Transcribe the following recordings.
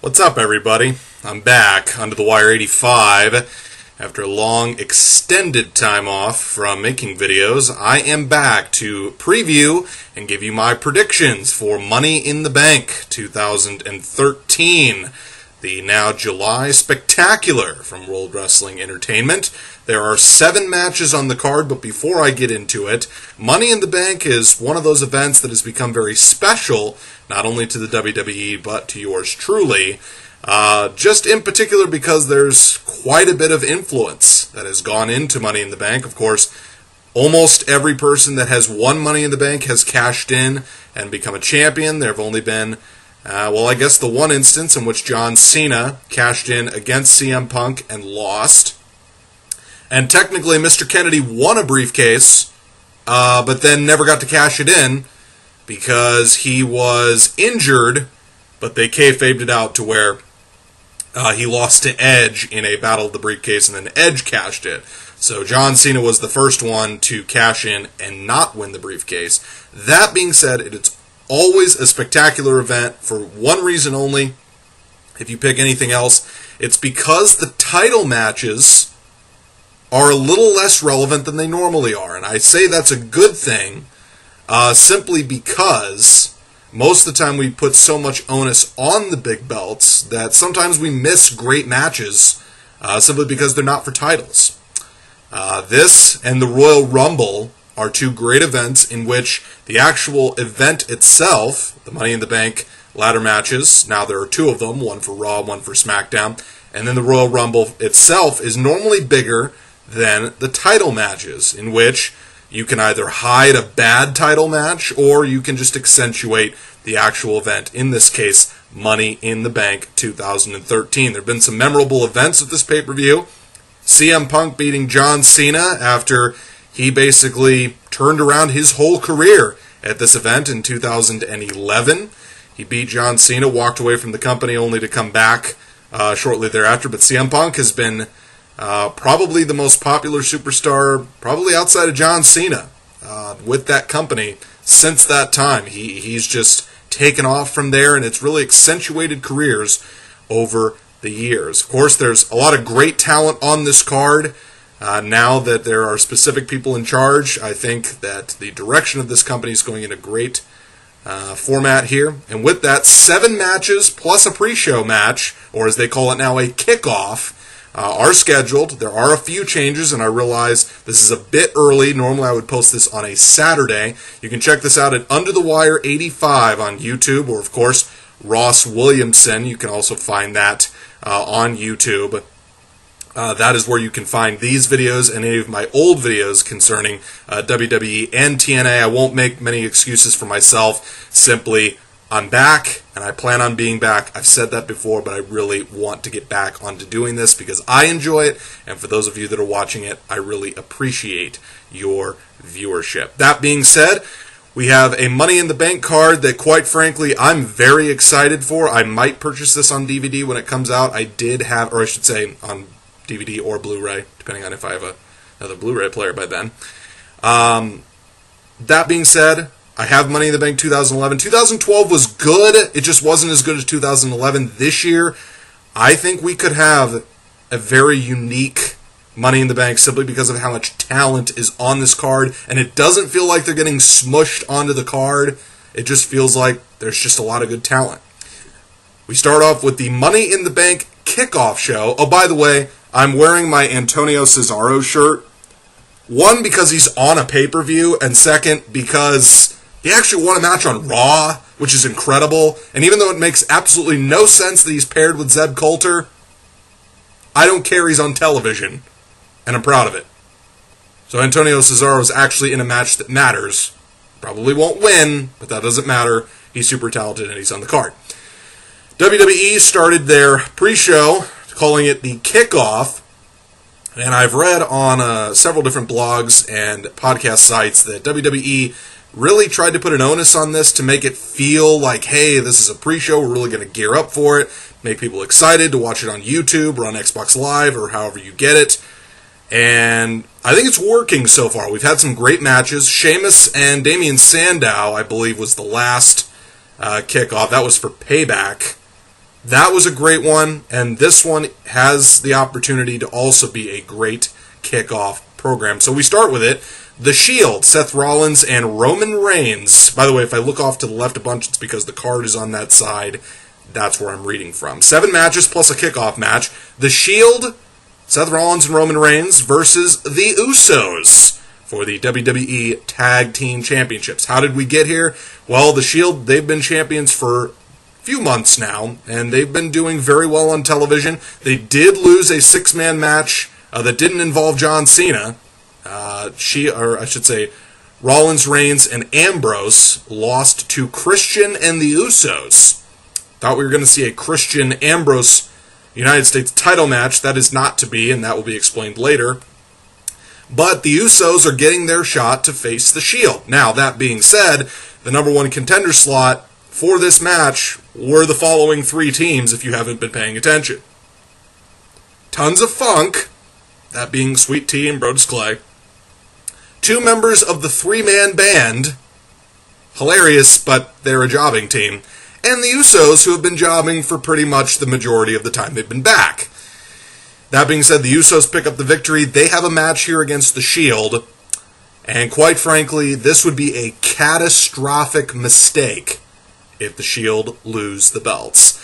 What's up, everybody? I'm back, UnderTheWire85. After a long, extended time off from making videos, I am back to preview and give you my predictions for Money in the Bank 2013, the now July Spectacular from World Wrestling Entertainment. There are 7 matches on the card, but before I get into it, Money in the Bank is one of those events that has become very special, not only to the WWE, but to yours truly, just in particular because there's quite a bit of influence that has gone into Money in the Bank. Of course, almost every person that has won Money in the Bank has cashed in and become a champion. There have only been, I guess the one instance in which John Cena cashed in against CM Punk and lost. And technically, Mr. Kennedy won a briefcase, but then never got to cash it in because he was injured, but they kayfabed it out to where he lost to Edge in a Battle of the Briefcase, and then Edge cashed it. So John Cena was the first one to cash in and not win the briefcase. That being said, it's always a spectacular event for one reason only. If you pick anything else, it's because the title matches are a little less relevant than they normally are. And I say that's a good thing, simply because most of the time we put so much onus on the big belts that sometimes we miss great matches simply because they're not for titles. This and the Royal Rumble are 2 great events in which the actual event itself, the Money in the Bank ladder matches, now there are 2 of them, one for Raw, one for SmackDown, and then the Royal Rumble itself is normally bigger than the title matches, in which you can either hide a bad title match or you can just accentuate the actual event. In this case, Money in the Bank 2013. There have been some memorable events at this pay-per-view. CM Punk beating John Cena after he basically turned around his whole career at this event in 2011. He beat John Cena, walked away from the company only to come back shortly thereafter. But CM Punk has been probably the most popular superstar, probably outside of John Cena, with that company since that time. He's just taken off from there, and it's really accentuated careers over the years. Of course, there's a lot of great talent on this card. Now that there are specific people in charge, I think that the direction of this company is going in a great format here. And with that, 7 matches plus a pre-show match, or as they call it now, a kickoff, are scheduled. There are a few changes, and I realize this is a bit early. Normally I would post this on a Saturday. You can check this out at UnderTheWire85 on YouTube, or of course, Ross Williamson. You can also find that on YouTube. That is where you can find these videos and any of my old videos concerning WWE and TNA. I won't make many excuses for myself. Simply, I'm back, and I plan on being back. I've said that before, but I really want to get back onto doing this because I enjoy it, and for those of you that are watching it, I really appreciate your viewership. That being said, we have a Money in the Bank card that, quite frankly, I'm very excited for. I might purchase this on DVD when it comes out. I did have, or I should say on DVD or Blu-ray, depending on if I have another Blu-ray player by then. That being said, I have Money in the Bank 2011. 2012 was good. It just wasn't as good as 2011. This year, I think we could have a very unique Money in the Bank simply because of how much talent is on this card. And it doesn't feel like they're getting smushed onto the card. It just feels like there's just a lot of good talent. We start off with the Money in the Bank kickoff show. Oh, by the way, I'm wearing my Antonio Cesaro shirt. 1, because he's on a pay-per-view, and 2nd, because he actually won a match on Raw, which is incredible. And even though it makes absolutely no sense that he's paired with Zeb Coulter, I don't care, he's on television, and I'm proud of it. So Antonio Cesaro is actually in a match that matters. Probably won't win, but that doesn't matter. He's super talented, and he's on the card. WWE started their pre-show, calling it the kickoff. And I've read on several different blogs and podcast sites that WWE really tried to put an onus on this to make it feel like, hey, this is a pre-show, we're really going to gear up for it, make people excited to watch it on YouTube or on Xbox Live or however you get it. And I think it's working so far. We've had some great matches. Sheamus and Damian Sandow, I believe, was the last kickoff. That was for Payback. that was a great one, and this one has the opportunity to also be a great kickoff program. So we start with it. The Shield, Seth Rollins and Roman Reigns. By the way, if I look off to the left a bunch, it's because the card is on that side. That's where I'm reading from. 7 matches plus a kickoff match. The Shield, Seth Rollins and Roman Reigns versus the Usos for the WWE Tag Team Championships. How did we get here? Well, the Shield, they've been champions for a few months now, and they've been doing very well on television. They did lose a 6-man match that didn't involve John Cena. Rollins, Reigns, and Ambrose lost to Christian and the Usos. Thought we were going to see a Christian Ambrose United States title match. That is not to be, and that will be explained later. But the Usos are getting their shot to face the Shield. Now, that being said, the number 1 contender slot for this match were the following 3 teams, if you haven't been paying attention. Tons of Funk, that being Sweet Tea and Brodus Clay. 2 members of the 3-man band, hilarious, but they're a jobbing team. And the Usos, who have been jobbing for pretty much the majority of the time they've been back. That being said, the Usos pick up the victory. They have a match here against the Shield. And quite frankly, this would be a catastrophic mistake if the Shield lose the belts.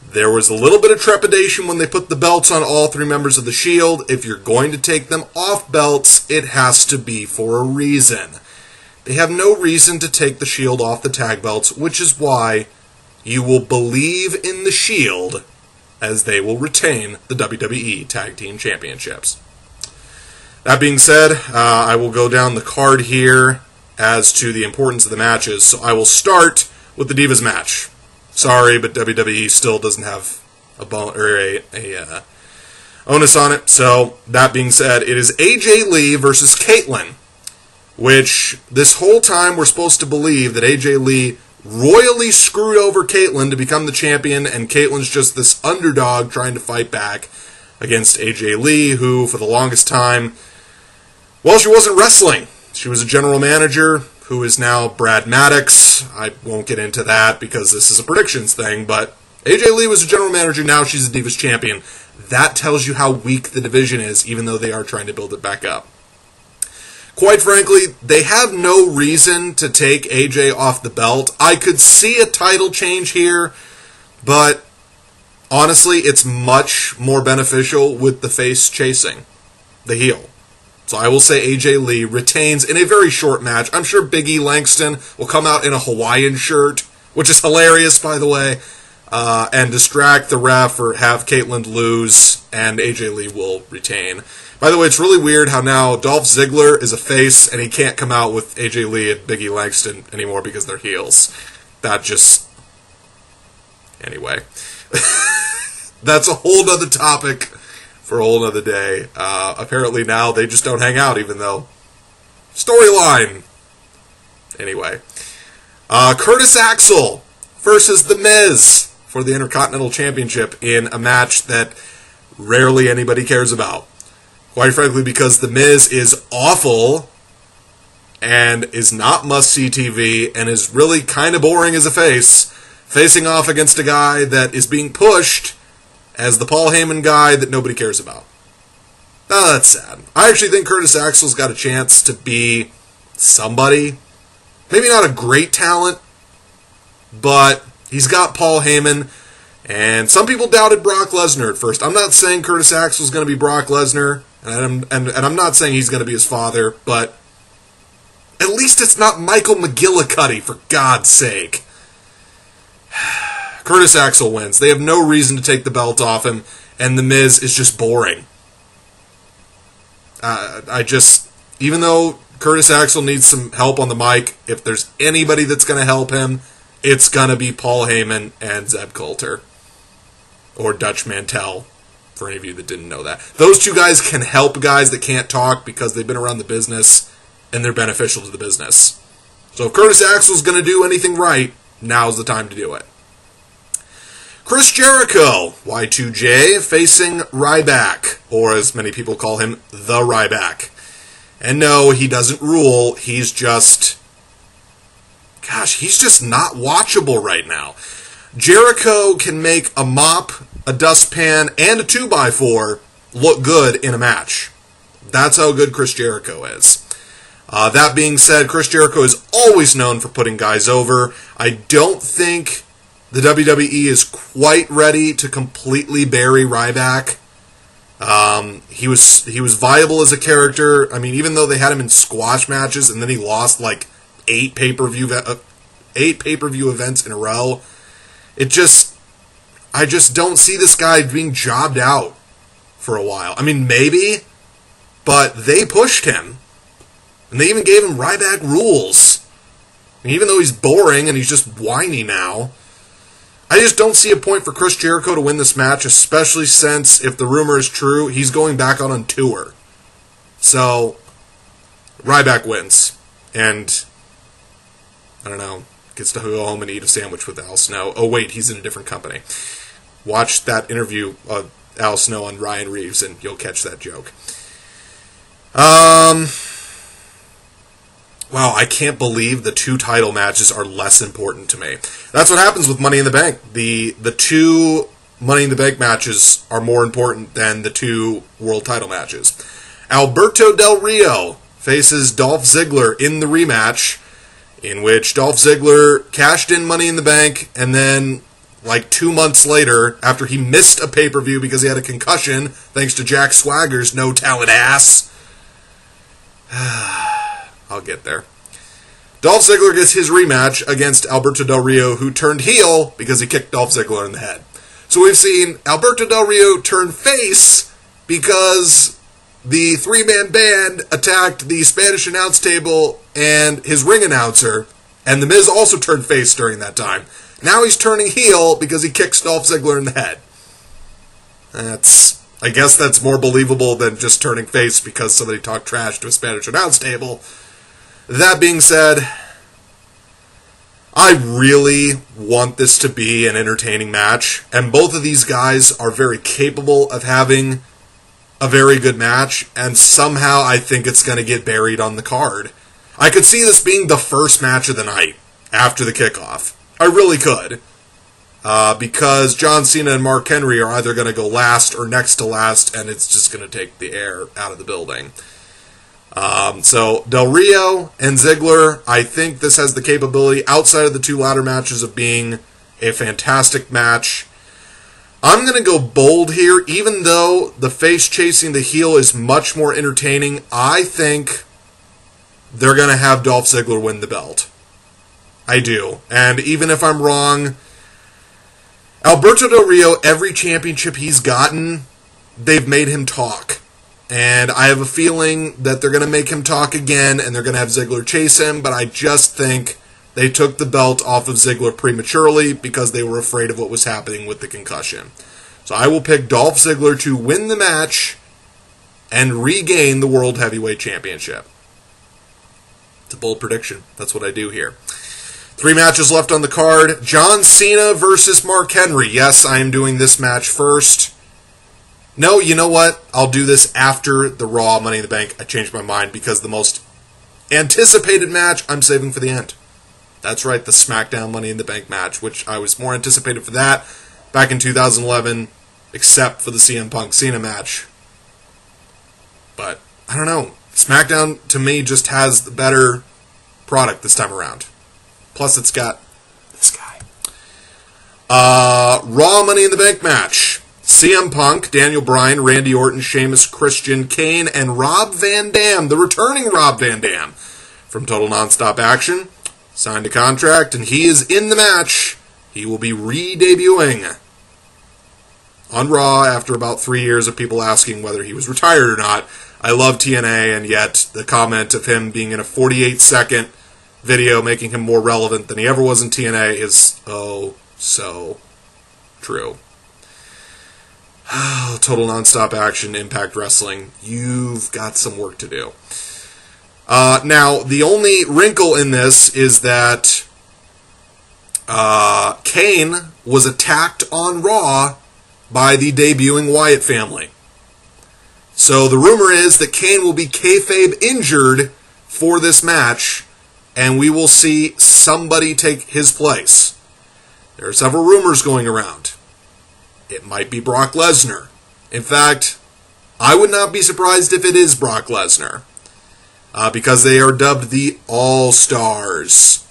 There was a little bit of trepidation when they put the belts on all 3 members of the Shield. If you're going to take them off belts, it has to be for a reason. They have no reason to take the Shield off the tag belts, which is why you will believe in the Shield as they will retain the WWE Tag Team Championships. That being said, I will go down the card here as to the importance of the matches. So I will start with the Divas match. Sorry, but WWE still doesn't have a onus on it. So that being said, it is AJ Lee versus Caitlyn, which this whole time we're supposed to believe that AJ Lee royally screwed over Caitlyn to become the champion, and Caitlyn's just this underdog trying to fight back against AJ Lee, who for the longest time, well, she wasn't wrestling. She was a general manager, who is now Brad Maddox. I won't get into that because this is a predictions thing, but AJ Lee was a general manager, now she's a Divas champion. That tells you how weak the division is, even though they are trying to build it back up. Quite frankly, they have no reason to take AJ off the belt. I could see a title change here, but honestly, it's much more beneficial with the face chasing the heel. So I will say AJ Lee retains in a very short match. I'm sure Big E Langston will come out in a Hawaiian shirt, which is hilarious, by the way, and distract the ref or have Caitlyn lose, and AJ Lee will retain. By the way, it's really weird how now Dolph Ziggler is a face and he can't come out with AJ Lee and Big E Langston anymore because they're heels. That just... Anyway. That's a whole nother topic for a whole nother day. Apparently now they just don't hang out, even though... Storyline! Anyway. Curtis Axel versus The Miz for the Intercontinental Championship in a match that rarely anybody cares about. Quite frankly, because The Miz is awful and is not must-see TV and is really kind of boring as a face, facing off against a guy that is being pushed as the Paul Heyman guy that nobody cares about. Oh, that's sad. I actually think Curtis Axel's got a chance to be somebody. Maybe not a great talent, but he's got Paul Heyman, and some people doubted Brock Lesnar at first. I'm not saying Curtis Axel's going to be Brock Lesnar, and I'm not saying he's going to be his father, but at least it's not Michael McGillicuddy, for God's sake. Curtis Axel wins. They have no reason to take the belt off him, and The Miz is just boring. Even though Curtis Axel needs some help on the mic, if there's anybody that's going to help him, it's going to be Paul Heyman and Zeb Coulter. Or Dutch Mantel, for any of you that didn't know that. Those two guys can help guys that can't talk because they've been around the business and they're beneficial to the business. So if Curtis Axel's going to do anything right, now's the time to do it. Chris Jericho, Y2J, facing Ryback, or as many people call him, the Ryback. And no, he doesn't rule, he's just not watchable right now. Jericho can make a mop, a dustpan, and a 2x4 look good in a match. That's how good Chris Jericho is. That being said, Chris Jericho is always known for putting guys over. I don't think the WWE is quite ready to completely bury Ryback. He was viable as a character. I mean, even though they had him in squash matches and then he lost like 8 pay-per-view events in a row, I just don't see this guy being jobbed out for a while. I mean, maybe, but they pushed him. And they even gave him Ryback rules. And even though he's boring and he's just whiny now, I just don't see a point for Chris Jericho to win this match, especially since, if the rumor is true, he's going back on tour. So, Ryback wins. And, I don't know, gets to go home and eat a sandwich with Al Snow. Oh, wait, he's in a different company. Watch that interview of Al Snow on Ryan Reeves, and you'll catch that joke. Wow, I can't believe the 2 title matches are less important to me. That's what happens with Money in the Bank. The 2 Money in the Bank matches are more important than the 2 world title matches. Alberto Del Rio faces Dolph Ziggler in the rematch, in which Dolph Ziggler cashed in Money in the Bank, and then, like 2 months later, after he missed a pay-per-view because he had a concussion, thanks to Jack Swagger's no-talent ass, I'll get there. Dolph Ziggler gets his rematch against Alberto Del Rio, who turned heel because he kicked Dolph Ziggler in the head. So we've seen Alberto Del Rio turn face because the 3-man band attacked the Spanish announce table and his ring announcer, and The Miz also turned face during that time. Now he's turning heel because he kicks Dolph Ziggler in the head. I guess that's more believable than just turning face because somebody talked trash to a Spanish announce table. That being said, I really want this to be an entertaining match, and both of these guys are very capable of having a very good match, and somehow I think it's going to get buried on the card. I could see this being the first match of the night after the kickoff. I really could. Because John Cena and Mark Henry are either going to go last or next to last, and it's just going to take the air out of the building. So, Del Rio and Ziggler, I think this has the capability, outside of the 2 ladder matches, of being a fantastic match. I'm going to go bold here. Even though the face chasing the heel is much more entertaining, I think they're going to have Dolph Ziggler win the belt. I do. And even if I'm wrong, Alberto Del Rio, every championship he's gotten, they've made him talk. And I have a feeling that they're going to make him talk again, and they're going to have Ziggler chase him, but I just think they took the belt off of Ziggler prematurely because they were afraid of what was happening with the concussion. So I will pick Dolph Ziggler to win the match and regain the World Heavyweight Championship. It's a bold prediction. That's what I do here. 3 matches left on the card. John Cena versus Mark Henry. Yes, I am doing this match first. No, you know what? I'll do this after the Raw Money in the Bank. I changed my mind because the most anticipated match I'm saving for the end. That's right, the SmackDown Money in the Bank match, which I was more anticipated for that back in 2011, except for the CM Punk Cena match. But, I don't know. SmackDown, to me, just has the better product this time around. Plus, it's got this guy. Raw Money in the Bank match. CM Punk, Daniel Bryan, Randy Orton, Sheamus, Christian, Kane, and Rob Van Dam, the returning Rob Van Dam, from Total Nonstop Action. Signed a contract, and he is in the match. He will be re-debuting on Raw after about 3 years of people asking whether he was retired or not. I love TNA, and yet the comment of him being in a 48-second video making him more relevant than he ever was in TNA is, oh, so true. Total Nonstop Action, Impact Wrestling, you've got some work to do. Now, the only wrinkle in this is that Kane was attacked on Raw by the debuting Wyatt family. So the rumor is that Kane will be kayfabe injured for this match, and we will see somebody take his place. There are several rumors going around. It might be Brock Lesnar. In fact, I would not be surprised if it is Brock Lesnar. Because they are dubbed the All-Stars.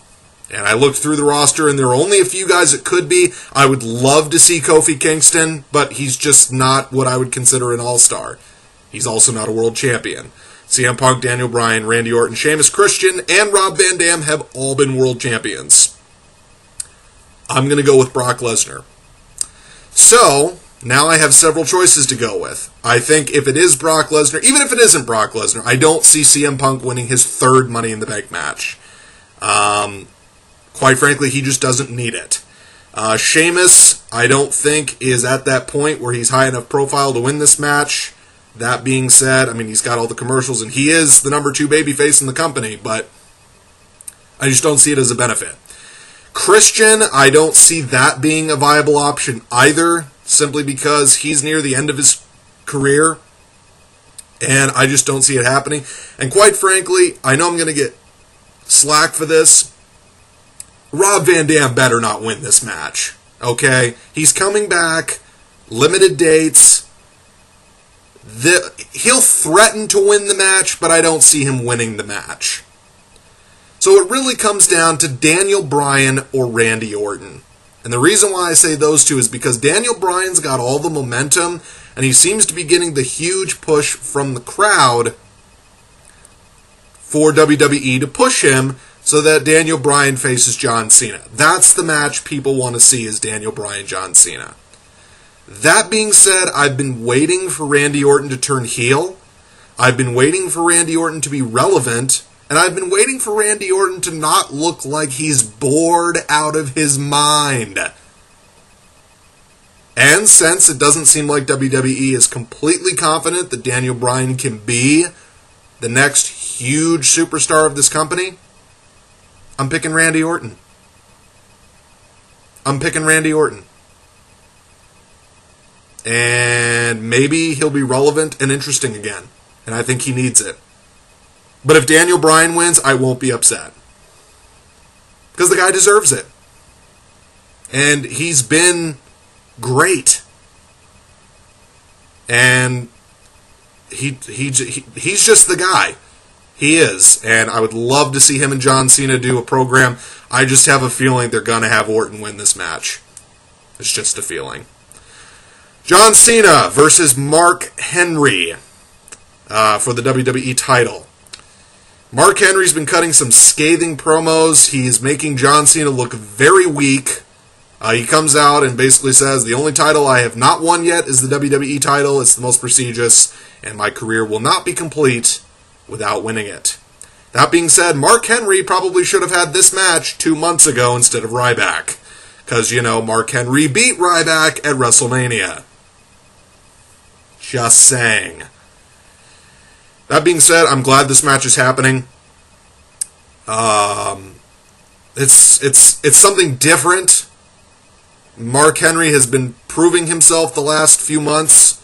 And I looked through the roster, and there are only a few guys it could be. I would love to see Kofi Kingston, but he's just not what I would consider an All-Star. He's also not a world champion. CM Punk, Daniel Bryan, Randy Orton, Sheamus, Christian, and Rob Van Dam have all been world champions. I'm going to go with Brock Lesnar. So, now I have several choices to go with. I think if it is Brock Lesnar, even if it isn't Brock Lesnar, I don't see CM Punk winning his third Money in the Bank match. Quite frankly, he just doesn't need it. Sheamus, I don't think, is at that point where he's high enough profile to win this match. That being said, I mean, he's got all the commercials, and he is the number 2 babyface in the company, but I just don't see it as a benefit. Christian, I don't see that being a viable option either, simply because he's near the end of his career, and I just don't see it happening. And quite frankly, I know I'm going to get slack for this. Rob Van Dam better not win this match, okay? He's coming back, limited dates. He'll threaten to win the match, but I don't see him winning the match. So it really comes down to Daniel Bryan or Randy Orton. And the reason why I say those two is because Daniel Bryan's got all the momentum, and he seems to be getting the huge push from the crowd for WWE to push him so that Daniel Bryan faces John Cena. That's the match people want to see, is Daniel Bryan, John Cena. That being said, I've been waiting for Randy Orton to turn heel. I've been waiting for Randy Orton to be relevant. And I've been waiting for Randy Orton to not look like he's bored out of his mind. And since it doesn't seem like WWE is completely confident that Daniel Bryan can be the next huge superstar of this company, I'm picking Randy Orton. I'm picking Randy Orton. And maybe he'll be relevant and interesting again. And I think he needs it. But if Daniel Bryan wins, I won't be upset. Because the guy deserves it. And he's been great. And he's just the guy. He is. And I would love to see him and John Cena do a program. I just have a feeling they're going to have Orton win this match. It's just a feeling. John Cena versus Mark Henry for the WWE title. Mark Henry's been cutting some scathing promos. He's making John Cena look very weak. He comes out and basically says, the only title I have not won yet is the WWE title. It's the most prestigious, and my career will not be complete without winning it. That being said, Mark Henry probably should have had this match 2 months ago instead of Ryback. Because, you know, Mark Henry beat Ryback at WrestleMania. Just saying. That being said, I'm glad this match is happening. It's something different. Mark Henry has been proving himself the last few months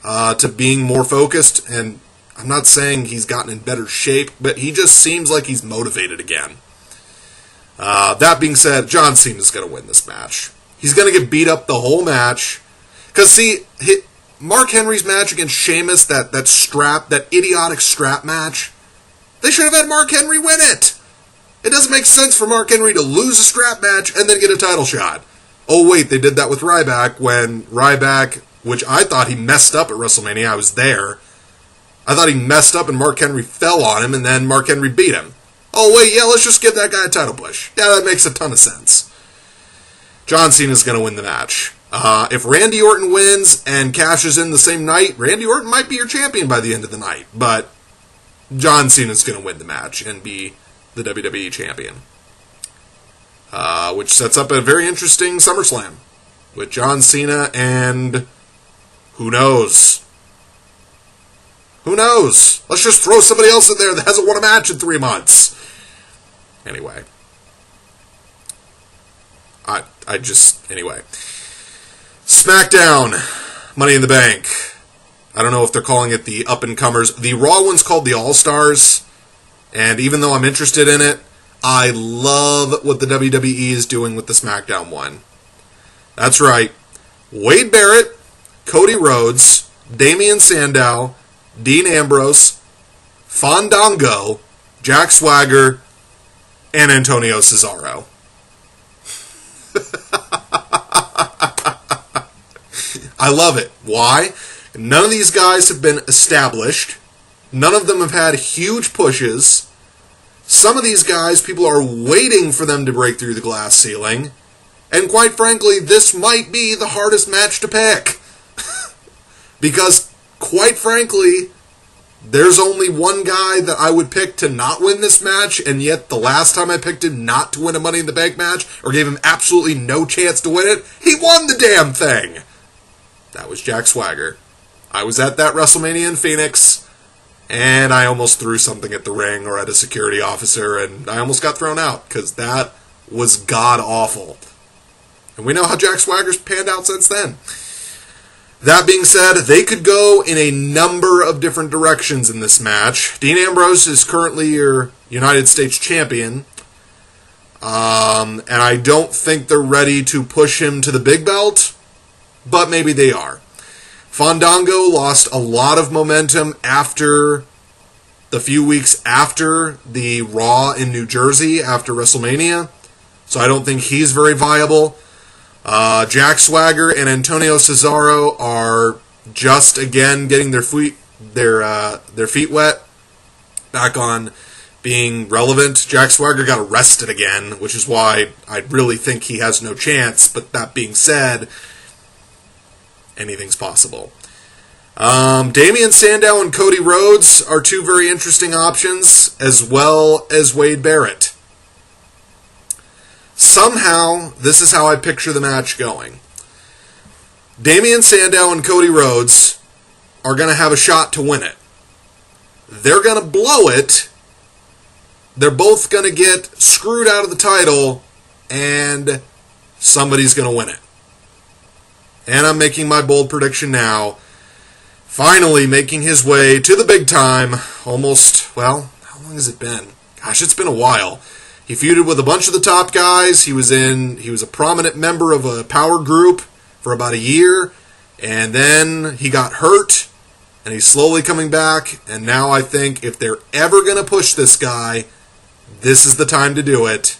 to being more focused, and I'm not saying he's gotten in better shape, but he just seems like he's motivated again. That being said, John Cena's going to win this match. He's going to get beat up the whole match. Because, see, Mark Henry's match against Sheamus, that idiotic strap match, they should have had Mark Henry win it. It doesn't make sense for Mark Henry to lose a strap match and then get a title shot. Oh, wait, they did that with Ryback when Ryback, which I thought he messed up at WrestleMania, I was there. I thought he messed up and Mark Henry fell on him and then Mark Henry beat him. Oh, wait, yeah, let's just give that guy a title push. Yeah, that makes a ton of sense. John Cena's going to win the match. If Randy Orton wins and cashes in the same night, Randy Orton might be your champion by the end of the night. But John Cena's going to win the match and be the WWE champion. Which sets up a very interesting SummerSlam with John Cena and who knows? Who knows? Let's just throw somebody else in there that hasn't won a match in 3 months. Anyway. Anyway. SmackDown, Money in the Bank. I don't know if they're calling it the up-and-comers. The Raw one's called the All-Stars, and even though I'm interested in it, I love what the WWE is doing with the SmackDown one. That's right. Wade Barrett, Cody Rhodes, Damian Sandow, Dean Ambrose, Fandango, Jack Swagger, and Antonio Cesaro. I love it. Why? None of these guys have been established. None of them have had huge pushes. Some of these guys, people are waiting for them to break through the glass ceiling. And quite frankly, this might be the hardest match to pick. Because, quite frankly, there's only one guy that I would pick to not win this match, and yet the last time I picked him not to win a Money in the Bank match, or gave him absolutely no chance to win it, he won the damn thing! That was Jack Swagger. I was at that WrestleMania in Phoenix, and I almost threw something at the ring or at a security officer, and I almost got thrown out, because that was god-awful. And we know how Jack Swagger's panned out since then. That being said, they could go in a number of different directions in this match. Dean Ambrose is currently your United States champion, and I don't think they're ready to push him to the big belt, but maybe they are. Fandango lost a lot of momentum after the few weeks after the Raw in New Jersey after WrestleMania, so I don't think he's very viable. Jack Swagger and Antonio Cesaro are just again getting their feet wet, back on being relevant. Jack Swagger got arrested again, which is why I really think he has no chance. But that being said, anything's possible. Damian Sandow and Cody Rhodes are two very interesting options, as well as Wade Barrett. Somehow, this is how I picture the match going. Damian Sandow and Cody Rhodes are going to have a shot to win it. They're going to blow it. They're both going to get screwed out of the title, and somebody's going to win it. And I'm making my bold prediction now. Finally making his way to the big time. Almost, well, how long has it been? Gosh, it's been a while. He feuded with a bunch of the top guys. He was a prominent member of a power group for about a year, and then he got hurt, and he's slowly coming back, and now I think if they're ever going to push this guy, this is the time to do it.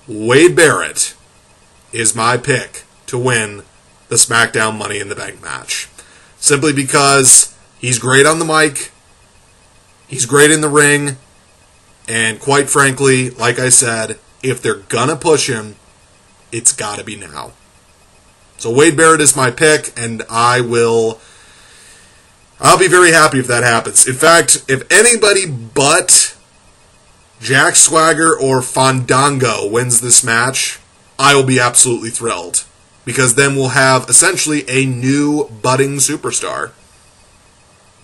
Wade Barrett is my pick to win the SmackDown Money in the Bank match. Simply because he's great on the mic, he's great in the ring, and quite frankly, like I said, if they're gonna push him, it's gotta be now. So Wade Barrett is my pick, and I'll be very happy if that happens. In fact, if anybody but Jack Swagger or Fandango wins this match, I will be absolutely thrilled. Because then we'll have essentially a new budding superstar.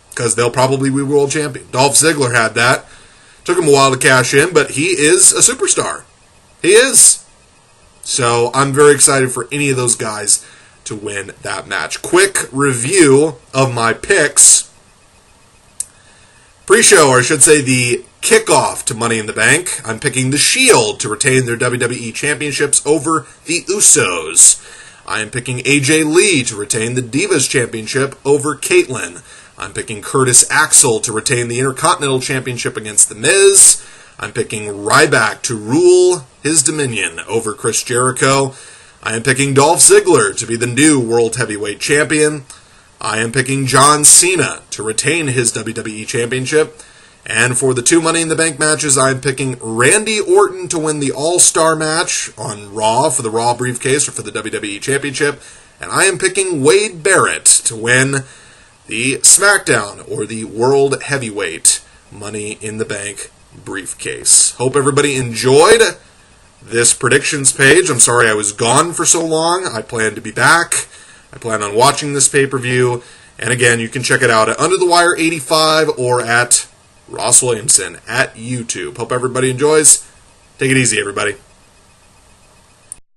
Because they'll probably be world champion. Dolph Ziggler had that. Took him a while to cash in, but he is a superstar. He is. So I'm very excited for any of those guys to win that match. Quick review of my picks. Pre-show, or I should say the kickoff to Money in the Bank. I'm picking The Shield to retain their WWE Championships over the Usos. I am picking AJ Lee to retain the Divas Championship over Caitlyn. I'm picking Curtis Axel to retain the Intercontinental Championship against The Miz. I'm picking Ryback to rule his dominion over Chris Jericho. I am picking Dolph Ziggler to be the new World Heavyweight Champion. I am picking John Cena to retain his WWE Championship. And for the two Money in the Bank matches, I am picking Randy Orton to win the All-Star match on Raw for the Raw briefcase or for the WWE Championship. And I am picking Wade Barrett to win the SmackDown or the World Heavyweight Money in the Bank briefcase. Hope everybody enjoyed this predictions page. I'm sorry I was gone for so long. I plan to be back. I plan on watching this pay-per-view. And again, you can check it out at UnderTheWire85 or at Ross Williamson at YouTube. Hope everybody enjoys. Take it easy, everybody.